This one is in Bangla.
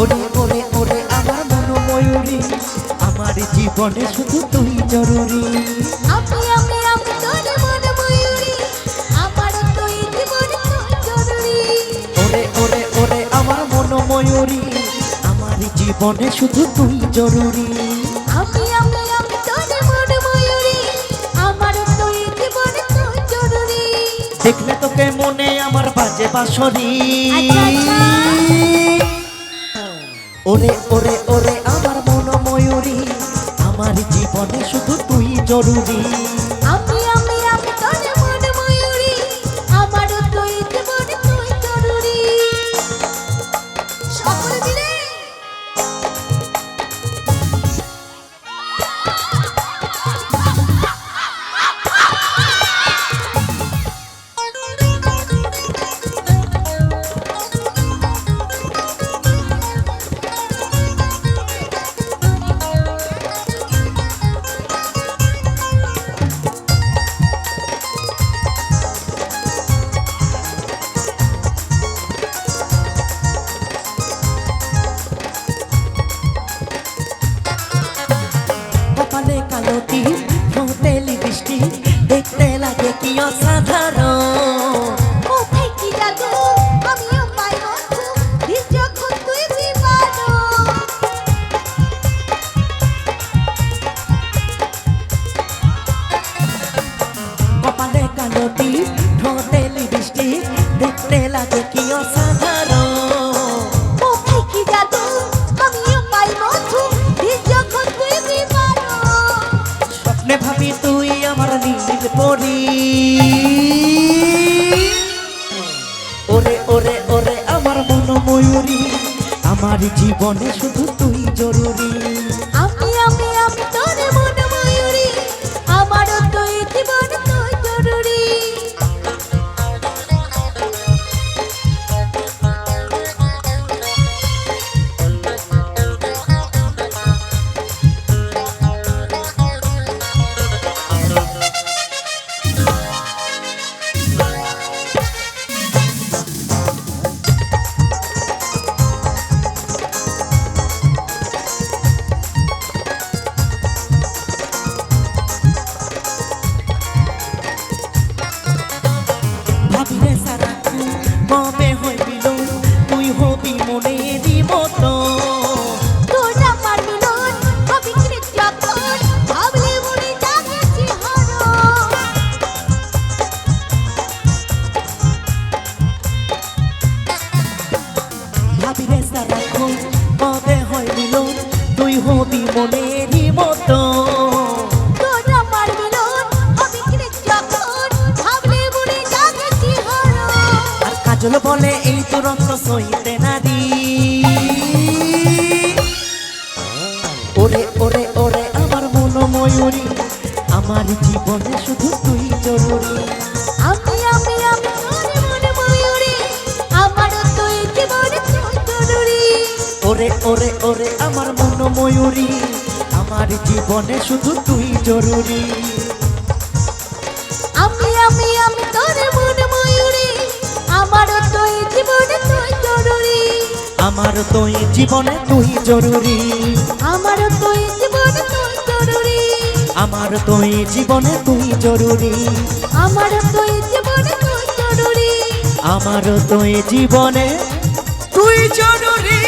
ওরে ওরে ওরে আমার মন ময়ূরী, আমার জীবনে শুধু তুই জরুরি। আমি তোর মন ময়ূরী, আমার তুই জীবনে জরুরি। ওরে ওরে ওরে আমার মন ময়ূরী, আমার জীবনে শুধু তুই জরুরি। আমি তোর মন ময়ূরী, আমার তুই জীবনে জরুরি। দেখলে তোকে মনে আমার বাজে বাঁশরি। আচ্ছা। ওরে ওরে ওরে আমার মন ময়ূরী, আমার জীবনে শুধু তুই জরুরি। আমি তোর মন ময়ূরী, আমার তুই জীবনে জরুরি। সকলে মিলে কপালে কালো টিপ, ঠোঁটে লিপস্টিক, দেখতে লাগে কি অসাধারণ। কোথায় কি জাদু, আমিও পাই বন্ধু, দিস যখন তুই বিমানো। কপালে কালো টিপ, ঠোঁটে লিপস্টিক, দেখতে লাগে কি অসাধারণ। কোথায় কি জাদু, আমিও পাই বন্ধু, দিস যখন তুই বিমানো। স্বপ্নে ভাবি তুই আমার নীল পরি। ওরে ওরে ওরে আমার মন ময়ূরী, আমার জীবনে শুধু তুই জরুরি। আমি তোর মন ময়ূরী, আমার তুই জীবনে জরুরি। ভাবিলে সারা কবে হইবিল তুই হবি মনেরই মতো। তোর আমার মিলন হবে কি যখন, ভাবলে মনে জাগে শিহরণ। ভাবিলে সারা কবে হইবিল তুই হবি মনেরই মতো। তোর আমার মিলন হবে কি যখন, ভাবলে মনে জাগে শিহরণ। আর কাজল বলে এই দুরন্ত সইতে নারী। ওরে ওরে ওরে আমার মন ময়ূরী, আমার জীবনে শুধু তুই জরুরি। আমি তোর মন ময়ূরী, আমার তুই জীবনে জরুরি। ওরে ওরে ওরে আমার মন ময়ূরী, আমার জীবনে শুধু তুই জরুরি। আমি তোর মন ময়ূরী, আমার তুই জীবনে জরুরি। আমার তুই জীবনে তুই জরুরি। আমার তুই জীবনে জরুরি। আমার তুই জীবনে তুই জরুরি। আমার তুই জীবনে জরুরি। আমার তুই জীবনে তুই জরুরি।